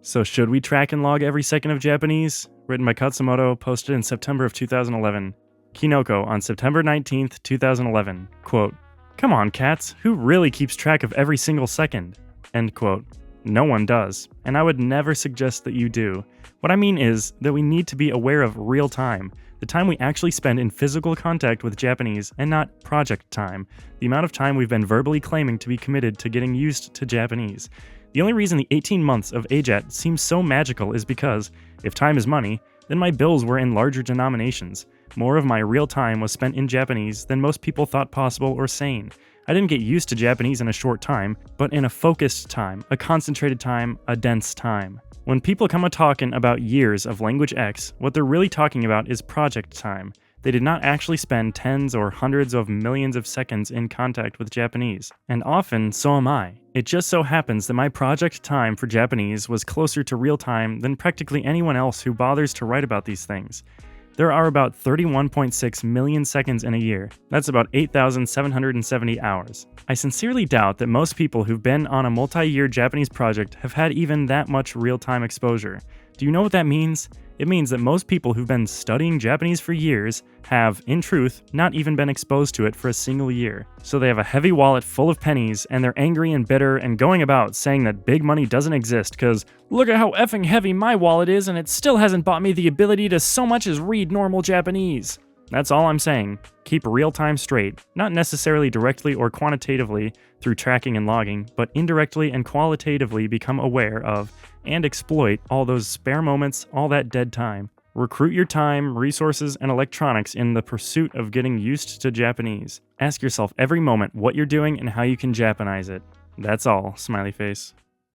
So should we track and log every second of Japanese? Written by Khatzumoto, posted in September of 2011. Kinoko on September 19th, 2011. Quote, "Come on, cats, who really keeps track of every single second?" End quote. No one does, and I would never suggest that you do. What I mean is that we need to be aware of real time, the time we actually spend in physical contact with Japanese, and not project time, the amount of time we've been verbally claiming to be committed to getting used to Japanese. The only reason the 18 months of AJATT seems so magical is because, if time is money, then my bills were in larger denominations. More of my real time was spent in Japanese than most people thought possible or sane. I didn't get used to Japanese in a short time, but in a focused time, a concentrated time, a dense time. When people come a-talking about years of language X, what they're really talking about is project time. They did not actually spend tens or hundreds of millions of seconds in contact with Japanese. And often, so am I. It just so happens that my project time for Japanese was closer to real time than practically anyone else who bothers to write about these things. There are about 31.6 million seconds in a year. That's about 8,770 hours. I sincerely doubt that most people who've been on a multi-year Japanese project have had even that much real-time exposure. Do you know what that means? It means that most people who've been studying Japanese for years have, in truth, not even been exposed to it for a single year. So they have a heavy wallet full of pennies, and they're angry and bitter and going about saying that big money doesn't exist because, look at how effing heavy my wallet is and it still hasn't bought me the ability to so much as read normal Japanese. That's all I'm saying. Keep real time straight, not necessarily directly or quantitatively through tracking and logging, but indirectly and qualitatively become aware of and exploit all those spare moments, all that dead time. Recruit your time, resources, and electronics in the pursuit of getting used to Japanese. Ask yourself every moment what you're doing and how you can Japanize it. That's all, smiley face.